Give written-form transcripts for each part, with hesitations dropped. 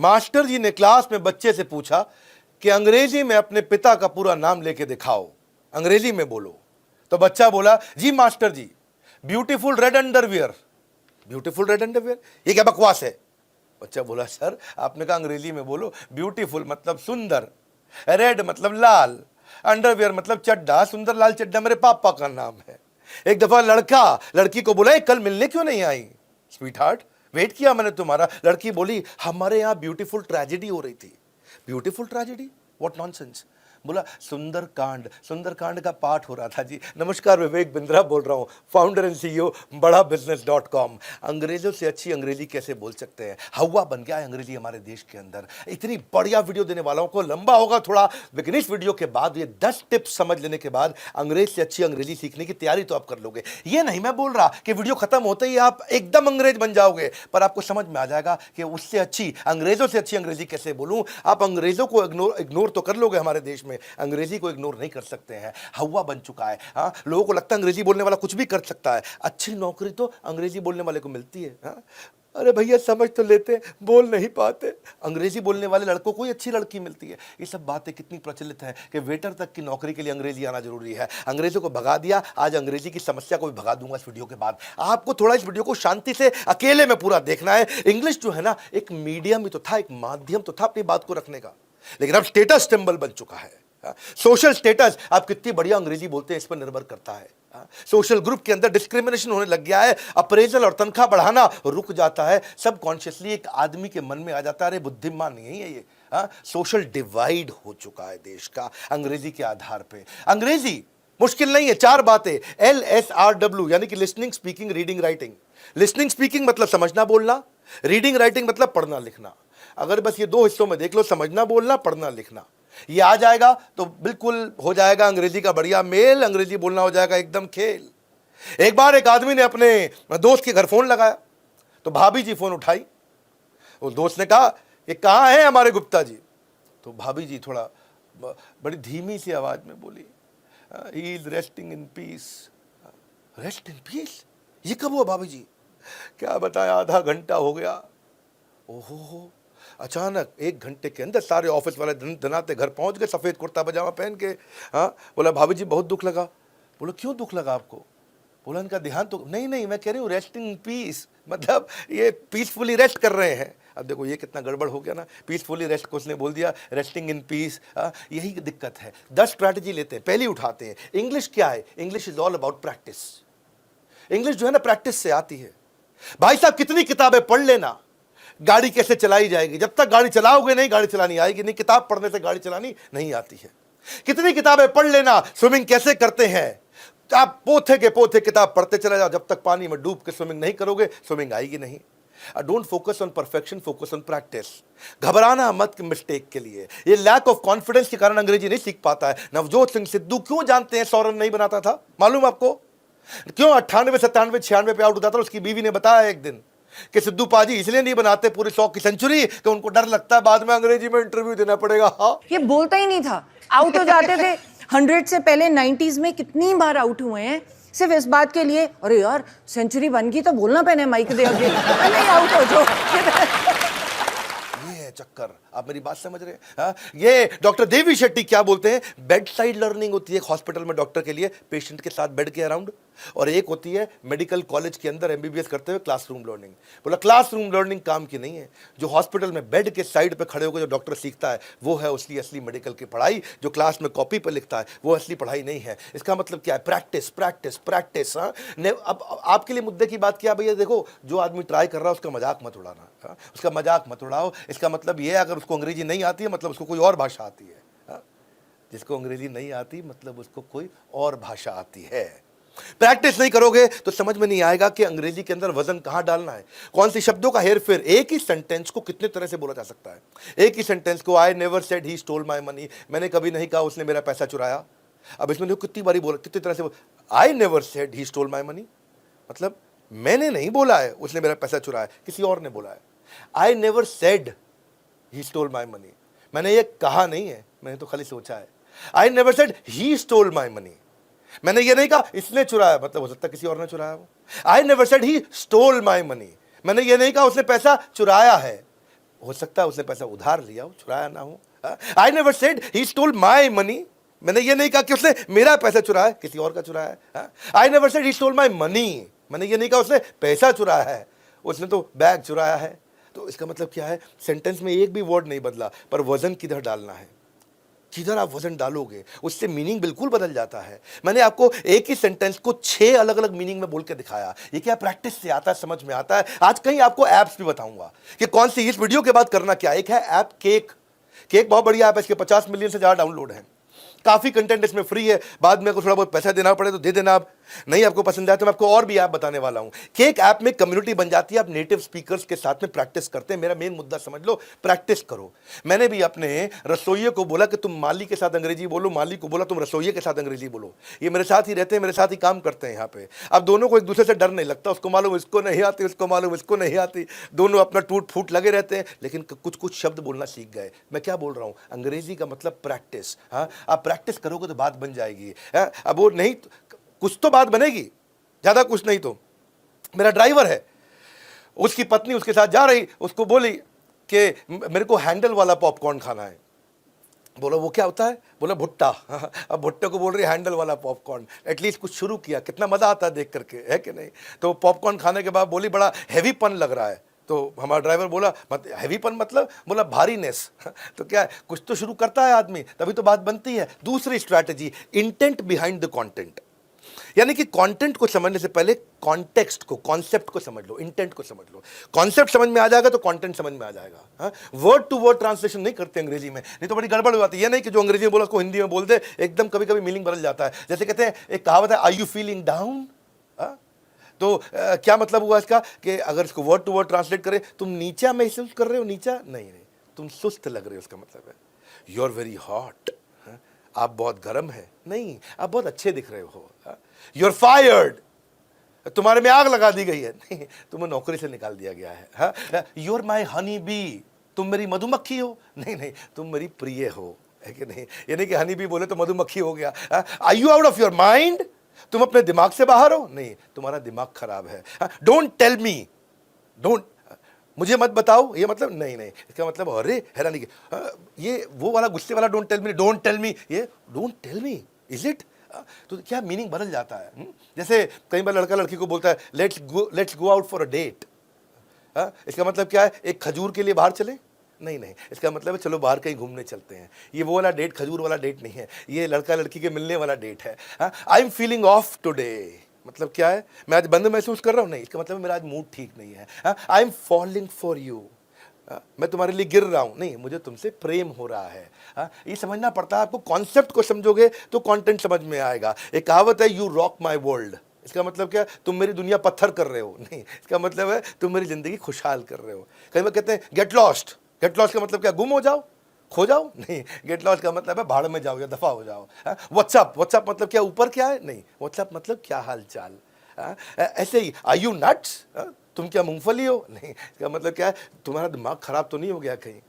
Master जी ने class में बच्चे से पूछा कि अंग्रेजी में अपने पिता का पूरा नाम लेके दिखाओ, अंग्रेजी में बोलो। तो बच्चा बोला, जी मास्टर जी, beautiful red underwear. Beautiful red underwear, ये क्या बकवास है? बच्चा बोला, सर आपने कहा अंग्रेजी में बोलो, ब्यूटीफुल मतलब सुंदर, रेड मतलब लाल, अंडरवियर मतलब चड्डा, सुंदर लाल चड्डा मेरे पापा का नाम है। एक दफा लड़का लड़की को बोला, कल मिलने क्यों नहीं आई? स्वीट हार्ट, वेट किया मैंने तुम्हारा। लड़की बोली, हमारे यहां ब्यूटीफुल ट्रेजेडी हो रही थी। Beautiful tragedy, what nonsense. बोला, सुंदरकांड का पाठ हो रहा था जी। नमस्कार, विवेक बिंद्रा बोल रहा हूं, फाउंडर एंड सीईओ बड़ाबिजनेस.com। अंग्रेजों से अच्छी अंग्रेजी कैसे बोल सकते हैं? हवा बन गया है अंग्रेजी हमारे देश के अंदर। इतनी बढ़िया वीडियो देने वाला हूं, को लंबा होगा थोड़ा, लेकिन इस वीडियो के बाद ये 10 टिप्स समझ लेने के बाद अंग्रेज से अच्छी अंग्रेजी सीखने की तैयारी तो आप कर लोगे। ये नहीं मैं बोल रहा कि वीडियो खत्म होते ही आप एकदम अंग्रेज बन जाओगे, पर आपको समझ में आ जाएगा कि उससे अच्छी, अंग्रेजों से अच्छी अंग्रेजी कैसे बोलूं। आप अंग्रेजों को इग्नोर तो कर लोगे, हमारे देश में अंग्रेजी को इग्नोर नहीं कर सकते हैं। हवा बन चुका है। हाँ, लोगों को लगता है अंग्रेजी बोलने वाला कुछ भी कर सकता है। अच्छी नौकरी तो अंग्रेजी बोलने वाले को मिलती है। हाँ? अरे भैया समझ तो लेते, बोल नहीं पाते। अंग्रेजी बोलने वाले लड़कों को ही अच्छी लड़की मिलती है। ये सब बातें कितनी प्रचलित है कि वेटर तक की नौकरी के लिए अंग्रेजी आना जरूरी है। अंग्रेजों को भगा दिया, आज अंग्रेजी की समस्या को भी भगा दूंगा इस वीडियो के बाद। आपको थोड़ा इस वीडियो को शांति से अकेले में पूरा देखना है। इंग्लिश जो है ना, एक मीडियम ही तो था, एक माध्यम तो था अपनी बात को रखने का, लेकिन अब स्टेटस सिंबल बन चुका है। सोशल स्टेटस, आप कितनी बढ़िया अंग्रेजी बोलते हैं इस पर निर्भर करता है। सोशल ग्रुप के अंदर डिस्क्रिमिनेशन होने लग गया है। अप्रेजल और तनख्वाह बढ़ाना रुक जाता है। सब कॉन्शियसली एक आदमी के मन में आ जाता है, अरे बुद्धिमान नहीं है ये। सोशल डिवाइड हो चुका है देश का अंग्रेजी के आधार पे। अंग्रेजी मुश्किल नहीं है, 4 बातें, LSRW यानी कि listening, speaking, reading, writing. Listening speaking मतलब समझना बोलना, रीडिंग राइटिंग मतलब पढ़ना लिखना। अगर बस ये 2 हिस्सों में देख लो, समझना बोलना, पढ़ना लिखना, ये आ जाएगा तो बिल्कुल हो जाएगा अंग्रेजी का बढ़िया मेल। अंग्रेजी बोलना हो जाएगा एकदम खेल। एक बार एक आदमी ने अपने दोस्त के घर फोन लगाया तो भाभी जी फोन उठाई। उस दोस्त ने कहा, ये कहाँ है हमारे गुप्ता जी? तो भाभी जी थोड़ा बड़ी धीमी सी आवाज में बोली, he is resting in peace. Rest in peace, ये कब हुआ भाभी जी? क्या बताया, आधा घंटा हो गया। ओहो, अचानक 1 घंटे के अंदर सारे ऑफिस वाले धनाते घर पहुंच गए, सफेद कुर्ता पजामा पहन के। हाँ, बोला भाभी जी बहुत दुख लगा। बोला क्यों दुख लगा आपको? बोला इनका ध्यान तो नहीं, मैं कह रही हूँ रेस्टिंग इन पीस, मतलब ये पीसफुली रेस्ट कर रहे हैं। अब देखो ये कितना गड़बड़ हो गया ना, पीसफुली रेस्ट को उसने बोल दिया रेस्टिंग इन पीस। यही दिक्कत है। 10 स्ट्रैटेजी लेते हैं, पहली उठाते हैं। इंग्लिश क्या है? English is all about practice. English जो है ना, प्रैक्टिस से आती है। भाई साहब कितनी किताबें पढ़ लेना, गाड़ी कैसे चलाई जाएगी? जब तक गाड़ी चलाओगे नहीं, गाड़ी चलानी आएगी नहीं। किताब पढ़ने से गाड़ी चलानी नहीं आती है। कितनी किताबें पढ़ लेना, स्विमिंग कैसे करते हैं, आप पोथे के पोथे किताब पढ़ते चले जाओ, जब तक पानी में डूब के स्विमिंग नहीं करोगे, स्विमिंग आएगी नहीं। Don't focus on perfection, focus on practice. घबराना मत मिस्टेक के लिए। ये लैक ऑफ कॉन्फिडेंस के कारण अंग्रेजी नहीं सीख पाता है। नवजोत सिंह सिद्धू क्यों जानते हैं 100 रन नहीं बनाता था? मालूम आपको क्यों? 98, 97, 96 पे आउट होता था। उसकी बीवी ने बताया एक दिन कि सिद्धू पाजी इसलिए नहीं बनाते पूरे 100 की सेंचुरी कि उनको डर लगता है बाद में अंग्रेजी में इंटरव्यू देना पड़ेगा। हाँ, ये बोलता ही नहीं था, आउट हो जाते थे। 100 से पहले 90s में कितनी बार आउट हुए हैं सिर्फ इस बात के लिए, अरे यार सेंचुरी बन गई तो बोलना पहने माइक दे आगे, नहीं आउट हो जाओ। ये है चक्कर। आप मेरी बात समझ रहे हैं? हाँ? ये डॉक्टर देवी शेट्टी क्या बोलते हैं, बेड साइड लर्निंग होती है हॉस्पिटल में डॉक्टर के लिए, पेशेंट के साथ बेड के अराउंड, और एक होती है मेडिकल कॉलेज के अंदर MBBS करते हुए क्लासरूम लर्निंग। बोला क्लासरूम लर्निंग काम की नहीं है। जो हॉस्पिटल में बेड के साइड पे खड़े होकर जो डॉक्टर सीखता है वो है उसकी असली मेडिकल की पढ़ाई। जो क्लास में कॉपी पर लिखता है वो असली पढ़ाई नहीं है। इसका मतलब क्या है? Practice practice practice. हाँ, अब आपके लिए मुद्दे की बात क्या भैया, देखो जो आदमी ट्राई कर रहा है उसका मजाक मत उड़ाना। हाँ? उसका मजाक मत उड़ाओ। इसका मतलब ये है अगर उसको अंग्रेजी नहीं आती है मतलब उसको कोई और भाषा आती है। हाँ? जिसको अंग्रेजी नहीं आती मतलब उसको कोई और भाषा आती है। प्रैक्टिस नहीं करोगे तो समझ में नहीं आएगा कि अंग्रेजी के अंदर वजन कहां डालना है, कौन सी शब्दों का हेर फेर। एक ही सेंटेंस को कितने तरह से बोला जा सकता है। एक ही सेंटेंस को I never said he stole my money, मैंने कभी नहीं कहा उसने मेरा पैसा चुराया। अब इसमें देखो कितनी बारी बोला, कितनी तरह से I never said he stole my money, मतलब मैंने नहीं बोला है उसने मेरा पैसा चुराया, किसी और ने बोला है। I never said he stole my money, मैंने ये कहा नहीं है, मैंने तो खाली सोचा है। I never said he stole my money, मैंने ये नहीं कहा इसने चुराया, मतलब हो सकता है किसी और ने चुराया हो। I never said he stole my money, मैंने ये नहीं कहा उसने पैसा चुराया है। हो सकता है उसने पैसा उधार लिया हो, चुराया ना हो। I never said he stole my money, मैंने ये नहीं कहा कि उसने मेरा पैसा चुराया, किसी और का चुराया है। I never said he stole my money, मैंने ये नहीं कहा उसने पैसा चुराया है, उसने तो बैग चुराया है। तो इसका मतलब क्या है, सेंटेंस में एक भी वर्ड नहीं बदला, पर वजन किधर डालना है, किधर आप वजन डालोगे उससे मीनिंग बिल्कुल बदल जाता है। मैंने आपको एक ही सेंटेंस को 6 अलग अलग मीनिंग में बोल के दिखाया। ये क्या प्रैक्टिस से आता है, समझ में आता है। आज कहीं आपको एप्स भी बताऊंगा कि कौन सी, इस वीडियो के बाद करना क्या। एक है ऐप केक, केक बहुत बढ़िया ऐप है, इसके 50 मिलियन से ज़्यादा डाउनलोड है, काफ़ी कंटेंट इसमें फ्री है, बाद में अगर थोड़ा बहुत पैसा देना पड़े तो दे देना। आप नहीं आपको पसंद आया तो मैं आपको और भी ऐप बताने वाला हूं। केक ऐप में कम्युनिटी बन जाती है, आप नेटिव स्पीकर्स के साथ में प्रैक्टिस करते हैं। मेरा मेन मुद्दा समझ लो, प्रैक्टिस करो। मैंने भी अपने रसोइये को बोला कि तुम माली के साथ अंग्रेजी बोलो, माली को बोला तुम रसोइये के साथ अंग्रेजी बोलो। ये मेरे साथ ही रहते हैं, मेरे साथ ही काम करते हैं यहाँ पे। अब दोनों को एक दूसरे से डर नहीं लगता, उसको मालूम इसको नहीं आती, उसको मालूम इसको नहीं आती, दोनों अपना टूट फूट लगे रहते हैं, लेकिन कुछ कुछ शब्द बोलना सीख गए। मैं क्या बोल रहा हूँ, अंग्रेजी का मतलब प्रैक्टिस। हाँ, आप प्रैक्टिस करोगे तो बात बन जाएगी। अब वो नहीं, कुछ तो बात बनेगी, ज्यादा कुछ नहीं। तो मेरा ड्राइवर है, उसकी पत्नी उसके साथ जा रही, उसको बोली कि मेरे को हैंडल वाला पॉपकॉर्न खाना है। बोला वो क्या होता है, बोला भुट्टा। अब भुट्टे को बोल रही हैंडल वाला पॉपकॉर्न। एटलीस्ट कुछ शुरू किया, कितना मजा आता है देख करके, है कि नहीं। तो पॉपकॉर्न खाने के बाद बोली बड़ा हैवीपन लग रहा है। तो हमारा ड्राइवर बोला हैवीपन मतलब, बोला भारीनेस। तो क्या है, कुछ तो शुरू करता है आदमी, तभी तो बात बनती है। दूसरी strategy, intent behind the content, यानी कि कंटेंट को समझने से पहले कॉन्टेक्स्ट को, कॉन्सेप्ट को समझ लो, इंटेंट को समझ लो। कॉन्सेप्ट समझ में आ जाएगा तो कंटेंट समझ में आ जाएगा। वर्ड टू वर्ड ट्रांसलेशन नहीं करते अंग्रेजी में, नहीं तो बड़ी गड़बड़ हो जाती है। ये नहीं कि जो अंग्रेजी में बोला उसको हिंदी में बोल दे, एकदम कभी कभी मीनिंग बदल जाता है। जैसे कहते हैं, एक कहावत है, आर यू फीलिंग डाउन। तो क्या मतलब हुआ इसका कि अगर इसको वर्ड टू वर्ड ट्रांसलेट करें, तुम नीचा महसूस कर रहे हो, नीचा नहीं, तुम सुस्त लग रहे हो, उसका मतलब है यू आर वेरी हॉट, आप बहुत गर्म है, नहीं आप बहुत अच्छे दिख रहे हो। यू आर फायर्ड, तुम्हारे में आग लगा दी गई है, नहीं तुम्हें नौकरी से निकाल दिया गया है। You are my honey bee, तुम मेरी मधुमक्खी हो, नहीं तुम मेरी प्रिय हो, है कि नहीं। यानी कि हनी बी बोले तो मधुमक्खी हो गया। Are you out of your mind, तुम अपने दिमाग से बाहर हो, नहीं तुम्हारा दिमाग खराब है। डोंट टेल मी, डोंट, मुझे मत बताओ, ये मतलब नहीं, इसका मतलब अरे हैरानी की, ये वो वाला गुस्से वाला don't tell me, don't tell me, ये don't tell me, is it. तो क्या मीनिंग बदल जाता है। जैसे कई बार लड़का लड़की को बोलता है let's go out for a date. इसका मतलब क्या है, एक खजूर के लिए बाहर चले, नहीं इसका मतलब है चलो बाहर कहीं घूमने चलते हैं। ये वो वाला डेट, खजूर वाला डेट नहीं है, ये लड़का लड़की के मिलने वाला डेट है। I am feeling of today, मतलब क्या है, मैं आज बंद महसूस कर रहा हूँ, नहीं इसका मतलब मेरा आज मूड ठीक नहीं है। I M falling for you, मैं तुम्हारे लिए गिर रहा हूं, नहीं मुझे तुमसे प्रेम हो रहा है। ये समझना पड़ता है आपको। कॉन्सेप्ट को समझोगे तो कंटेंट समझ में आएगा। एक कहावत है, यू रॉक माई वर्ल्ड, इसका मतलब क्या, तुम मेरी दुनिया पत्थर कर रहे हो, नहीं इसका मतलब है तुम मेरी जिंदगी खुशहाल कर रहे हो। कई बार कहते हैं गेट लॉस्ट, गेट लॉस्ट का मतलब क्या, गुम हो जाओ, खो जाओ, नहीं गेट लॉस्ट का मतलब है भाड़ में जाओ या दफा हो जाओ। व्हाट्सअप, व्हाट्सअप मतलब क्या, ऊपर क्या है, नहीं व्हाट्सअप मतलब क्या हाल चाल। ऐसे ही आर यू नट्स, तुम क्या मूंगफली हो, नहीं इसका मतलब क्या है, तुम्हारा दिमाग खराब तो नहीं हो गया कहीं।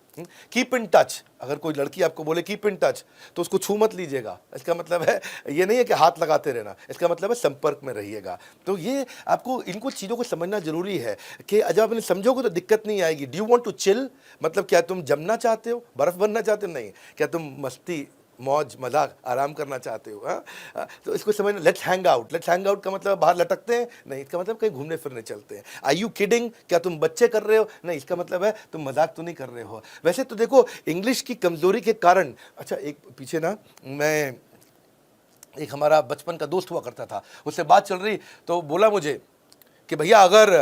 कीप इन टच, अगर कोई लड़की आपको बोले कीप इन टच तो उसको छू मत लीजिएगा, इसका मतलब है ये नहीं है कि हाथ लगाते रहना, इसका मतलब है संपर्क में रहिएगा। तो ये आपको इनको चीज़ों को समझना जरूरी है कि जब आप इन्हें समझोगे तो दिक्कत नहीं आएगी। Do you want to chill, मतलब क्या तुम जमना चाहते हो, बर्फ बनना चाहते हो, नहीं क्या तुम मस्ती मौज मजाक आराम करना चाहते हो। तो इसको समझना। Let's hang out, let's hang out का मतलब बाहर लटकते हैं, नहीं इसका मतलब कहीं घूमने फिरने चलते हैं। आर यू किडिंग, क्या तुम बच्चे कर रहे हो, नहीं इसका मतलब है तुम मजाक तो नहीं कर रहे हो। वैसे तो देखो इंग्लिश की कमजोरी के कारण, अच्छा एक पीछे ना, मैं एक हमारा बचपन का दोस्त हुआ करता था, उससे बात चल रही तो बोला मुझे कि भैया अगर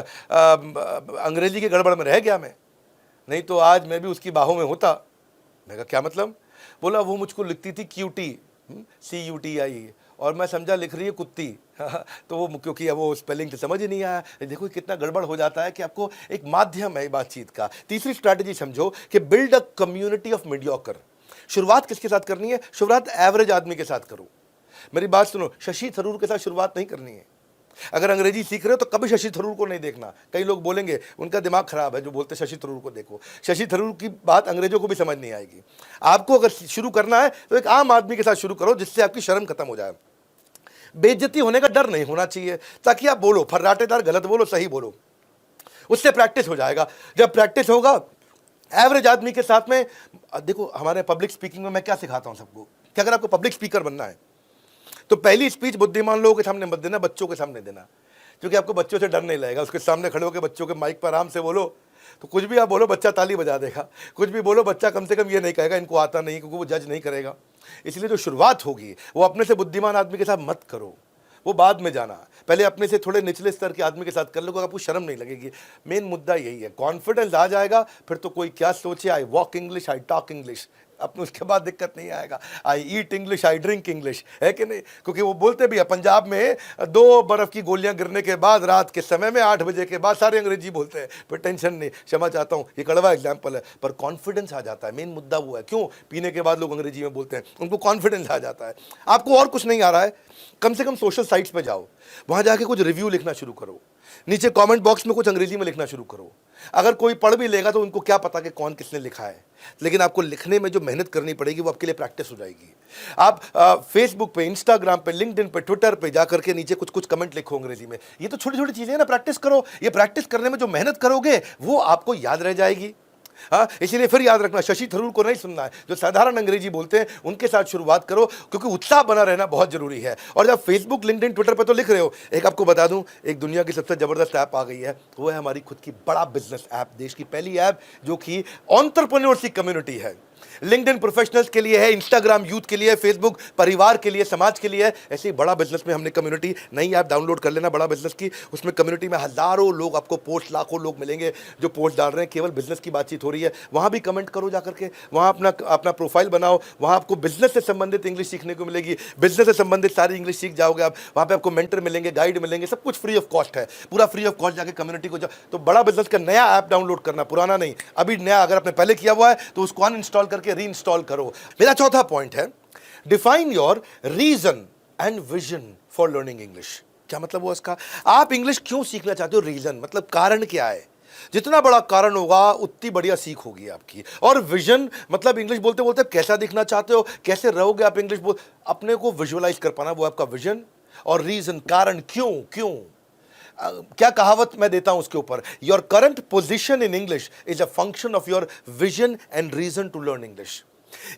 अंग्रेजी की गड़बड़ में रह गया मैं, नहीं तो आज मैं भी उसकी बाहों में होता। मैं कहा क्या मतलब, बोला वो मुझको लिखती थी क्यूटी, CUTI, और मैं समझा लिख रही है कुत्ती। तो वो क्योंकि वो स्पेलिंग तो समझ ही नहीं आया। देखो कितना गड़बड़ हो जाता है कि आपको एक माध्यम है बातचीत का। तीसरी स्ट्रैटेजी समझो कि build a community of mediocre. शुरुआत किसके साथ करनी है, शुरुआत एवरेज आदमी के साथ करो। मेरी बात सुनो, शशि थरूर के साथ शुरुआत नहीं करनी है। अगर अंग्रेजी सीख रहे हो तो कभी शशि थरूर को नहीं देखना। कई लोग बोलेंगे उनका दिमाग खराब है जो बोलते शशि थरूर को देखो, शशि थरूर की बात अंग्रेजों को भी समझ नहीं आएगी। आपको अगर शुरू करना है तो एक आम आदमी के साथ शुरू करो, जिससे आपकी शर्म खत्म हो जाए। बेइज्जती होने का डर नहीं होना चाहिए, ताकि आप बोलो फर्राटेदार, गलत बोलो सही बोलो, उससे प्रैक्टिस हो जाएगा। जब प्रैक्टिस होगा एवरेज आदमी के साथ में देखो, हमारे पब्लिक स्पीकिंग में मैं क्या सिखाता हूं सबको कि अगर आपको पब्लिक स्पीकर बनना है तो पहली स्पीच बुद्धिमान लोगों के सामने मत देना, बच्चों के सामने देना, क्योंकि आपको बच्चों से डर नहीं लगेगा। उसके सामने खड़े होकर बच्चों के माइक पर आराम से बोलो, तो कुछ भी आप बोलो बच्चा ताली बजा देगा, कुछ भी बोलो बच्चा कम से कम ये नहीं कहेगा इनको आता नहीं, क्योंकि वो जज नहीं करेगा। इसलिए जो शुरुआत होगी वो अपने से बुद्धिमान आदमी के साथ मत करो, वो बाद में जाना, पहले अपने से थोड़े निचले स्तर के आदमी के साथ कर लो, आपको शर्म नहीं लगेगी। मेन मुद्दा यही है, कॉन्फिडेंस आ जाएगा फिर तो कोई क्या सोचे, I walk English, I talk English, अपने उसके बाद दिक्कत नहीं आएगा। आई ईट इंग्लिश, आई ड्रिंक इंग्लिश, है कि नहीं? क्योंकि वो बोलते भी है पंजाब में 2 बर्फ की गोलियां गिरने के बाद रात के समय में 8 बजे के बाद सारे अंग्रेजी बोलते हैं, पर टेंशन नहीं, क्षमा चाहता हूँ, ये कड़वा एग्जाम्पल है, पर कॉन्फिडेंस आ जाता है। मेन मुद्दा वो है, क्यों पीने के बाद लोग अंग्रेजी में बोलते हैं, उनको कॉन्फिडेंस आ जाता है। आपको और कुछ नहीं आ रहा है, कम से कम सोशल साइट्स पे जाओ, वहां जाके कुछ रिव्यू लिखना शुरू करो, नीचे कमेंट बॉक्स में कुछ अंग्रेजी में लिखना शुरू करो। अगर कोई पढ़ भी लेगा तो उनको क्या पता कि कौन किसने लिखा है, लेकिन आपको लिखने में जो मेहनत करनी पड़ेगी वो आपके लिए प्रैक्टिस हो जाएगी। आप फेसबुक पे, इंस्टाग्राम पे, लिंक्डइन पे, ट्विटर पे जाकर के नीचे कुछ कुछ कमेंट लिखो अंग्रेजी में। ये तो छोटी छोटी चीजें हैं ना, प्रैक्टिस करो। ये प्रैक्टिस करने में जो मेहनत करोगे वो आपको याद रह जाएगी। हाँ, इसीलिए फिर याद रखना, शशि थरूर को नहीं सुनना है, जो साधारण अंग्रेजी बोलते हैं उनके साथ शुरुआत करो, क्योंकि उत्साह बना रहना बहुत जरूरी है। और जब फेसबुक, लिंक्डइन, ट्विटर पे तो लिख रहे हो, एक आपको बता दूं, एक दुनिया की सबसे जबरदस्त ऐप आ गई है, वो है हमारी खुद की बड़ा बिजनेस ऐप, देश की पहली ऐप जो कि एंटरप्रेन्योरशिप कम्युनिटी है। लिंक्डइन प्रोफेशनल्स के लिए है, इंस्टाग्राम यूथ के लिए, फेसबुक परिवार के लिए, समाज के लिए। ऐसे ही बड़ा बिजनेस में हमने कम्युनिटी, नई ऐप डाउनलोड कर लेना बड़ा बिजनेस की, उसमें कम्युनिटी में हजारों लोग आपको पोस्ट, लाखों लोग मिलेंगे जो पोस्ट डाल रहे हैं, केवल बिजनेस की बातचीत हो रही है। वहां भी कमेंट करो जाकर के, वहां अपना प्रोफाइल बनाओ, वहां आपको बिजनेस से संबंधित इंग्लिश सीखने को मिलेगी, बिजनेस से संबंधित सारी इंग्लिश सीख जाओगे आप। वहां पे आपको मेंटर मिलेंगे, गाइड मिलेंगे, सब कुछ फ्री ऑफ कॉस्ट है, पूरा फ्री ऑफ कॉस्ट। जाके कम्युनिटी को तो बड़ा बिजनेस का नया ऐप डाउनलोड करना, पुराना नहीं, अभी नया। अगर आपने पहले किया हुआ है तो उसको अनइंस्टॉल करके रीइंस्टॉल करो। मेरा चौथा पॉइंट है, define your reason and vision for learning English. क्या मतलब हुआ इसका? आप इंग्लिश क्यों सीखना चाहते हो? रीजन मतलब कारण क्या है? जितना बड़ा कारण होगा उतनी बढ़िया सीख होगी आपकी। और विजन मतलब इंग्लिश बोलते बोलते कैसा दिखना चाहते हो, कैसे रहोगे आप इंग्लिश बोल, अपने को विजुअलाइज कर पाना, वो आपका विजन। और रीजन कारण, क्यों क्या कहावत मैं देता हूं उसके ऊपर, your current position in English is a function of your vision and reason to learn English.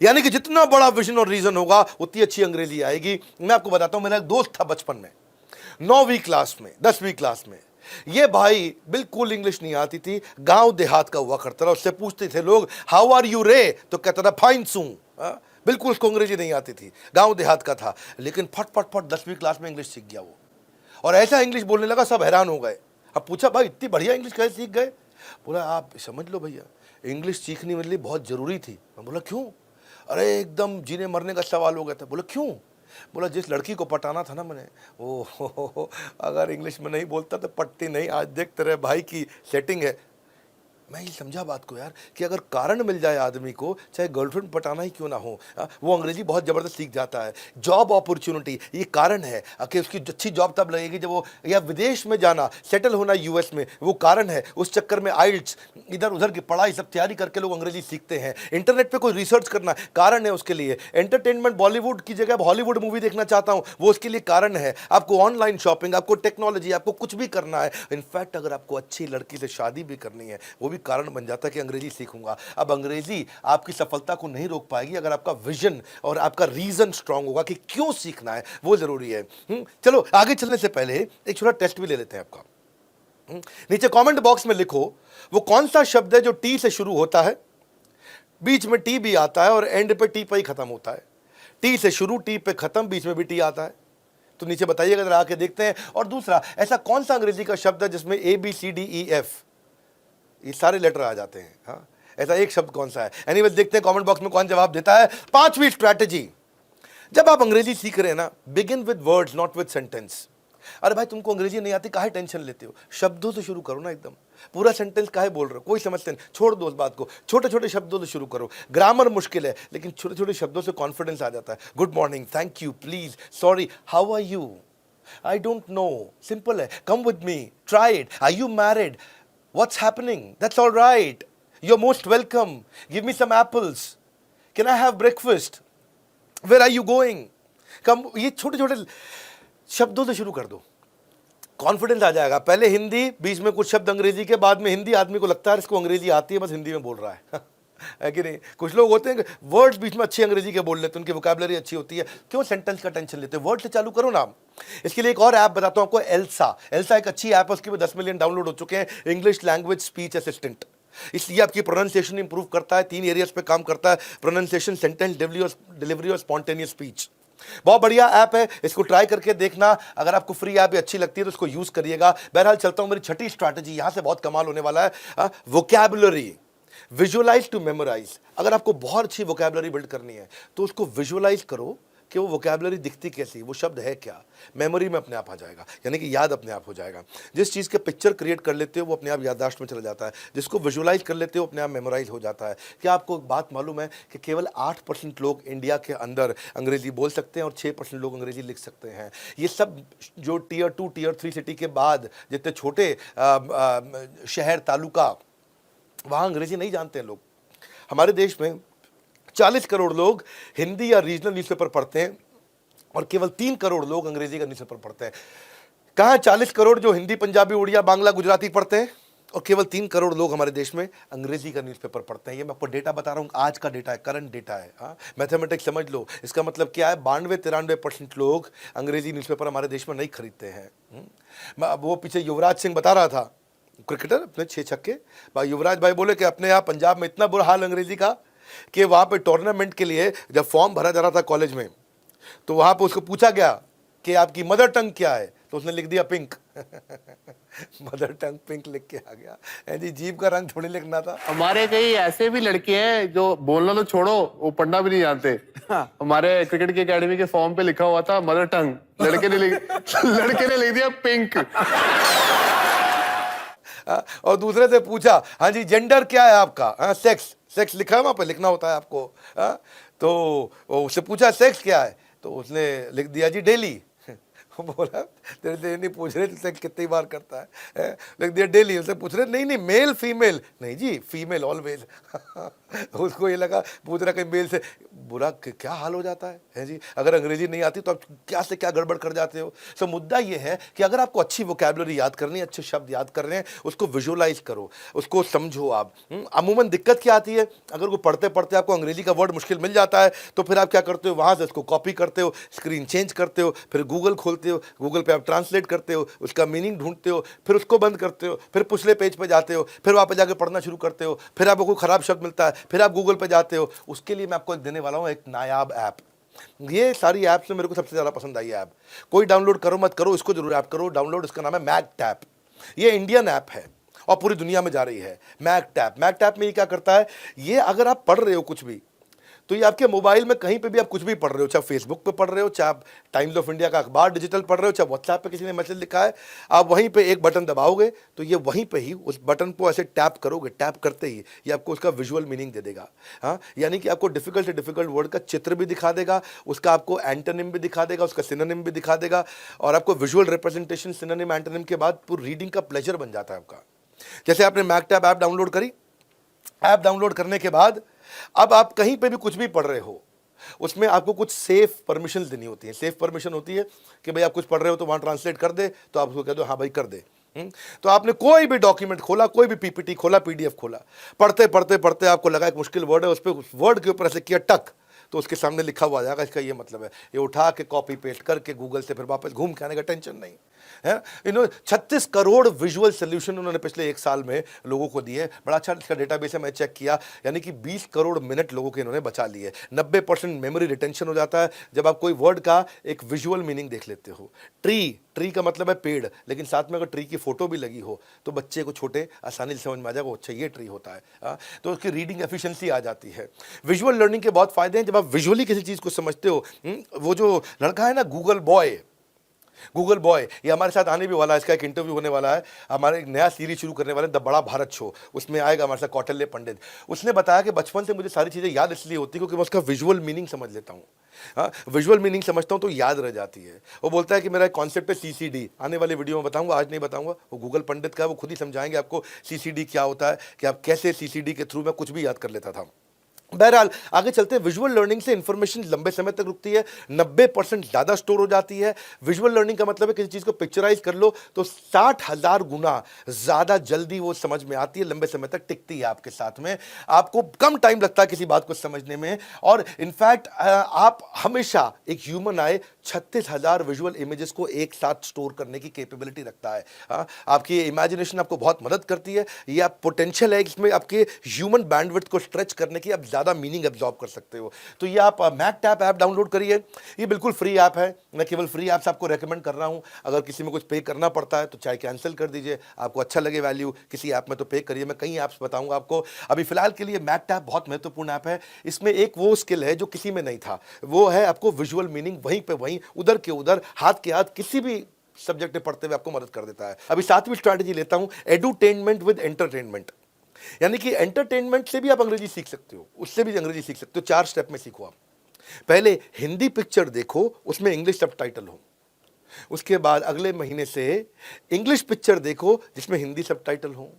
यानी कि जितना बड़ा विजन और रीजन होगा उतनी अच्छी अंग्रेजी आएगी। मैं आपको बताता हूं, मेरा एक दोस्त था बचपन में, 9वीं क्लास में, 10वीं क्लास में। ये भाई बिल्कुल इंग्लिश नहीं आती थी, गांव देहात का हुआ करता था। उससे पूछते थे लोग, हाउ आर यू रे, तो कहता था फाइन सू। बिल्कुल उसको अंग्रेजी नहीं आती थी, गांव देहात का था, लेकिन फट फट फट 10वीं क्लास में इंग्लिश सीख गया वो, और ऐसा इंग्लिश बोलने लगा, सब हैरान हो गए। अब पूछा, भाई इतनी बढ़िया इंग्लिश कैसे सीख गए? बोला, आप समझ लो भैया, इंग्लिश सीखनी मेरे लिए बहुत जरूरी थी। मैं बोला, क्यों? अरे एकदम जीने मरने का सवाल हो गया था। बोला, क्यों? बोला, जिस लड़की को पटाना था ना मैंने, ओ अगर इंग्लिश में नहीं बोलता तो पटती नहीं। आज देख तेरे भाई की सेटिंग है। मैं ये समझा बात को यार, कि अगर कारण मिल जाए आदमी को, चाहे गर्लफ्रेंड पटाना ही क्यों ना हो, वो अंग्रेजी बहुत ज़बरदस्त सीख जाता है। जॉब अपॉर्चुनिटी, ये कारण है कि उसकी अच्छी जॉब तब लगेगी जब वो, या विदेश में जाना, सेटल होना यूएस में, वो कारण है। उस चक्कर में आइल्स, इधर उधर की पढ़ाई सब तैयारी करके लोग अंग्रेजी सीखते हैं। इंटरनेट पर कोई रिसर्च करना, कारण है उसके लिए। एंटरटेनमेंट, बॉलीवुड की जगह हॉलीवुड मूवी देखना चाहता हूँ, वो उसके लिए कारण है। आपको ऑनलाइन शॉपिंग, आपको टेक्नोलॉजी, आपको कुछ भी करना है, इनफैक्ट अगर आपको अच्छी लड़की से शादी भी करनी है, वो कारण बन जाता है कि अंग्रेजी सीखूंगा। अब अंग्रेजी आपकी सफलता को नहीं रोक पाएगी अगर आपका विजन और आपका रीजन स्ट्रांग होगा कि क्यों सीखना है, वो जरूरी है। चलो आगे चलने से पहले एक छोटा टेस्ट भी ले लेते हैं आपका। नीचे कमेंट बॉक्स में लिखो, वो कौन सा शब्द है जो टी से शुरू होता है, बीच में टी भी आता है और एंड पे टी पे ही खत्म होता है। टी से शुरू, टी पे खत्म, बीच में भी टी आता है। तो नीचे बताइएगा, जरा आके देखते हैं। और दूसरा, ऐसा कौन सा अंग्रेजी का शब्द है जिसमें ABCDEF ये सारे लेटर आ जाते हैं? हाँ, ऐसा एक शब्द कौन सा है? एनीवेज देखते हैं कमेंट बॉक्स में कौन जवाब देता है। 5वीं स्ट्रैटेजी, जब आप अंग्रेजी सीख रहे हैं ना, begin with words not with sentence. अरे भाई, तुमको अंग्रेजी नहीं आती, काहे टेंशन लेते हो? शब्दों से शुरू करो ना, एकदम पूरा सेंटेंस काहे बोल रहे हो? कोई समझते नहीं, छोड़ दो उस बात को, छोटे छोटे शब्दों से शुरू करो। ग्रामर मुश्किल है, लेकिन छोटे छोटे शब्दों से कॉन्फिडेंस आ जाता है। Good morning, thank you, please, sorry, how are you, I don't know, simple है। Come with me, try it, are you married, what's happening, that's all right, you're most welcome, give me some apples, can I have breakfast, where are you going, come। ये छोटे छोटे शब्दों से शुरू कर दो। Confidence आ जाएगा। पहले हिंदी, बीच में कुछ शब्द अंग्रेजी के, बाद में हिंदी। आदमी को लगता है इसको अंग्रेजी आती है, बस हिंदी में बोल रहा है है कि नहीं? कुछ लोग होते हैं वर्ड्स बीच में अच्छी अंग्रेजी के बोल लेते हैं, उनकी वोकैबुलरी अच्छी होती है, क्यों सेंटेंस का टेंशन लेते हैं? वर्ड से चालू करो ना। इसके लिए एक और ऐप बताता हूं आपको, एल्सा। एल्सा एक अच्छी ऐप है, उसके भी 10 मिलियन डाउनलोड हो चुके हैं। इंग्लिश लैंग्वेज स्पीच असिस्टेंट, इसलिए आपकी प्रोनाउंसिएशन इंप्रूव करता है। 3 एरियाज पे काम करता है, प्रोनाउंसिएशन, सेंटेंस डिलीवरी और स्पॉन्टेनियस स्पीच। बहुत बढ़िया ऐप है, इसको ट्राई करके देखना। अगर आपको फ्री ऐप अच्छी लगती है तो इसको यूज करिएगा। बहरहाल चलता हूं मेरी छठी स्ट्रैटेजी, यहां से बहुत कमाल होने वाला है। Vocabulary, visualise to memorise. अगर आपको बहुत अच्छी वोकैबुलरी बिल्ड करनी है तो उसको विजुअलाइज करो कि वो वोकैबुलरी दिखती कैसी, वो शब्द है क्या, मेमोरी में अपने आप आ जाएगा, यानी कि याद अपने आप हो जाएगा। जिस चीज़ के पिक्चर क्रिएट कर लेते हो वो अपने आप याददाश्त में चला जाता है, जिसको विजुअलाइज कर लेते हो अपने आप मेमोराइज हो जाता है। क्या आपको एक बात मालूम है कि केवल 8% लोग इंडिया के अंदर अंग्रेजी बोल सकते हैं और 6% लोग अंग्रेजी लिख सकते हैं? ये सब जो टियर 2 टियर 3 सिटी के बाद जितने छोटे शहर तालुका, वहाँ अंग्रेजी नहीं जानते हैं लोग। हमारे देश में 40 करोड़ लोग हिंदी या रीजनल न्यूज़पेपर पढ़ते हैं और केवल 3 करोड़ लोग अंग्रेजी का न्यूज़पेपर पढ़ते हैं। कहाँ 40 करोड़ जो हिंदी, पंजाबी, उड़िया, बांग्ला, गुजराती पढ़ते हैं और केवल 3 करोड़ लोग हमारे देश में अंग्रेजी का न्यूज़पेपर पढ़ते हैं। ये मैं आपको डेटा बता रहा हूँ, आज का डेटा है, करंट डेटा है। हाँ, मैथमेटिक्स समझ लो। इसका मतलब क्या है? 92-93% लोग अंग्रेजी न्यूज़पेपर हमारे देश में नहीं खरीदते हैं। वो पीछे युवराज सिंह बता रहा था, क्रिकेटर, अपने 6 छक्के, भाई युवराज भाई बोले कि अपने यहाँ पंजाब में इतना बुरा हाल अंग्रेजी का कि वहाँ पे टूर्नामेंट के लिए जब फॉर्म भरा जा रहा था कॉलेज में, तो वहाँ पे उसको पूछा गया कि आपकी मदर टंग क्या है, तो उसने लिख दिया पिंक मदर टंग पिंक लिख के आ गया। है जी, जीभ का रंग थोड़ी लिखना था। हमारे कई ऐसे भी लड़के हैं जो बोलना तो छोड़ो, वो पढ़ना भी नहीं जानते। हमारे क्रिकेट की एकेडमी के फॉर्म पे लिखा हुआ था मदर टंग, लड़के ने लिख दिया पिंक। और दूसरे से पूछा, हाँ जी जेंडर क्या है आपका? हाँ, सेक्स, सेक्स लिखा है वहाँ पे, लिखना होता है आपको। हाँ, तो उससे पूछा सेक्स क्या है, तो उसने लिख दिया जी डेली। बोला तेरे नहीं पूछ रहे तुझसे कितनी बार करता है, लिख दिया डेली। उससे पूछ रहे नहीं मेल फीमेल, नहीं जी फीमेल ऑलवेज। उसको ये लगा पूछ रहा कहीं मेल से, बुरा क्या हाल हो जाता है जी। अगर अंग्रेजी नहीं आती तो आप क्या से क्या गड़बड़ कर जाते हो। सो मुद्दा ये है कि अगर आपको अच्छी वोकैबुलरी याद करनी है, अच्छे शब्द याद करने हैं, उसको विजुअलाइज करो, उसको समझो आप। अमूमन दिक्कत क्या आती है, अगर वो पढ़ते पढ़ते आपको अंग्रेजी का वर्ड मुश्किल मिल जाता है तो फिर आप क्या करते हो, वहाँ से उसको कॉपी करते हो, स्क्रीन चेंज करते हो, फिर गूगल खोलते हो, गूगल पे आप ट्रांसलेट करते हो, उसका मीनिंग ढूंढते हो, फिर उसको बंद करते हो, फिर पिछले पेज पे जाते हो, फिर वहाँ पे जाके पढ़ना शुरू करते हो, फिर आपको कोई खराब शब्द मिलता है, फिर आप गूगल पे जाते हो। उसके लिए मैं आपको एक देने वाला हूँ एक नायाब ऐप। ये सारी ऐप्स में मेरे को सबसे ज़्यादा पसंद आई ऐप। कोई डाउनलोड करो मत करो, इसको जरूर ऐप करो डाउनलोड। इसका नाम है मैगटैप। ये इंडियन ऐप है और पूरी दुनिया में जा रही है। मैगटैप, मैगटैप में ये क्या करता है, ये अगर आप पढ़ रहे हो कुछ भी तो ये आपके मोबाइल में कहीं पे भी आप कुछ भी पढ़ रहे हो, चाहे फेसबुक पे पढ़ रहे हो, चाहे आप टाइम्स ऑफ इंडिया का अखबार डिजिटल पढ़ रहे हो, चाहे व्हाट्सएप पे किसी ने मैसेज लिखा है, आप वहीं पे एक बटन दबाओगे तो ये वहीं पे ही उस बटन को ऐसे टैप करोगे, टैप करते ही ये आपको उसका विजुअल मीनिंग दे देगा। हाँ, यानी कि आपको डिफिकल्ट से डिफिकल्ट वर्ड का चित्र भी दिखा देगा, उसका आपको एंटोनिम भी दिखा देगा, उसका सिनोनिम भी दिखा देगा, और आपको विजुअल रिप्रेजेंटेशन सिनोनिम एंटोनिम के बाद पूरी रीडिंग का प्लेजर बन जाता है आपका। जैसे आपने मैगटैप ऐप डाउनलोड करी, ऐप डाउनलोड करने के बाद अब आप कहीं पे भी कुछ भी पढ़ रहे हो, उसमें आपको कुछ सेफ परमिशन देनी होती है। सेफ परमिशन होती है कि भाई आप कुछ पढ़ रहे हो तो वहाँ ट्रांसलेट कर दे, तो आप उसको कह दो हाँ भाई कर दे। तो आपने कोई भी डॉक्यूमेंट खोला, कोई भी पीपीटी खोला, पीडीएफ खोला, पढ़ते पढ़ते पढ़ते आपको लगा एक मुश्किल वर्ड है, उस पर उस वर्ड के ऊपर ऐसे किया टक, तो उसके सामने लिखा हुआ आ जाएगा इसका ये मतलब है। ये उठा के कॉपी पेस्ट करके गूगल से फिर वापस घूम के आने का टेंशन नहीं है। इन्होंने 36 करोड़ विजुअल सोल्यूशन उन्होंने पिछले 1 साल में लोगों को दिए। बड़ा अच्छा इसका डेटाबेस है, मैं चेक किया, यानी कि 20 करोड़ मिनट लोगों के इन्होंने बचा लिए। 90% मेमोरी रिटेंशन हो जाता है जब आप कोई वर्ड का एक विजुअल मीनिंग देख लेते हो। ट्री, ट्री का मतलब है पेड़, लेकिन साथ में अगर ट्री की फोटो भी लगी हो तो बच्चे को छोटे आसानी से समझ में आ जाएगा, अच्छा ये ट्री होता है। तो उसकी रीडिंग एफिशिएंसी आ जाती है। विजुअल लर्निंग के बहुत फायदे हैं जब आप विजुअली किसी चीज़ को समझते हो। वो जो लड़का है ना गूगल बॉय, गूगल बॉय, ये हमारे साथ आने भी वाला है, इसका एक इंटरव्यू होने वाला है। हमारे एक नया सीरीज शुरू करने वाले द बड़ा भारत शो, उसमें आएगा हमारे साथ कौटिल्य पंडित। उसने बताया कि बचपन से मुझे सारी चीज़ें याद इसलिए होती क्योंकि मैं उसका विजुअल मीनिंग समझ लेता हूँ। हाँ, विजुअल मीनिंग समझता हूँ तो याद रह जाती है। वो बोलता है कि मेरा एक कॉन्सेप्ट है सीसीडी, आने वाले वीडियो में बताऊंगा, आज नहीं बताऊंगा। वो गूगल पंडित का है, वो खुद ही समझाएंगे आपको सीसीडी क्या होता है, कि आप कैसे सीसीडी के थ्रू में कुछ भी याद कर लेता था। बहरहाल आगे चलते हैं। विजुअल लर्निंग से इंफॉर्मेशन लंबे समय तक रुकती है, 90% ज़्यादा स्टोर हो जाती है। विजुअल लर्निंग का मतलब है किसी चीज़ को पिक्चराइज कर लो तो 60,000 गुना ज़्यादा जल्दी वो समझ में आती है, लंबे समय तक टिकती है आपके साथ में, आपको कम टाइम लगता है किसी बात को समझने में। और इनफैक्ट आप हमेशा, एक ह्यूमन आई 36,000 विजुअल इमेजेस को एक साथ स्टोर करने की कैपेबिलिटी रखता है। आपकी इमेजिनेशन आपको बहुत मदद करती है, यह पोटेंशियल है इसमें आपके ह्यूमन बैंडविड्थ को स्ट्रेच करने की, आप ज़्यादा मीनिंग एब्जॉर्ब कर सकते हो। तो ये आप मैकटैप ऐप डाउनलोड करिए, ये बिल्कुल फ्री ऐप है। मैं केवल फ्री ऐप्स आपको रेकमेंड कर रहा हूँ। अगर किसी में कुछ पे करना पड़ता है तो चाहे कैंसिल कर दीजिए, आपको अच्छा लगे वैल्यू किसी ऐप में तो पे करिए। मैं कई ऐप्स बताऊंगा आपको। अभी फिलहाल के लिए मैकटैप बहुत महत्वपूर्ण ऐप है। इसमें एक वो स्किल है जो किसी में नहीं था, वो है आपको विजुअल मीनिंग वहीं पे वहीं, उधर के उधर, हाथ के हाथ किसी भी सब्जेक्ट में पढ़ते हुए आपको मदद कर देता है। अभी 7वीं स्ट्रैटेजी लेता हूं, एडुटेनमेंट विद एंटरटेनमेंट। यानी कि एंटरटेनमेंट से भी आप अंग्रेजी सीख सकते हो, उससे भी अंग्रेजी सीख सकते हो। 4 स्टेप में सीखो आप। पहले हिंदी पिक्चर देखो, उसमें इंग्लिश सबटाइटल हो। उसके बाद अगले महीने से इंग्लिश पिक्चर देखो जिसमें हिंदी सबटाइटल हो।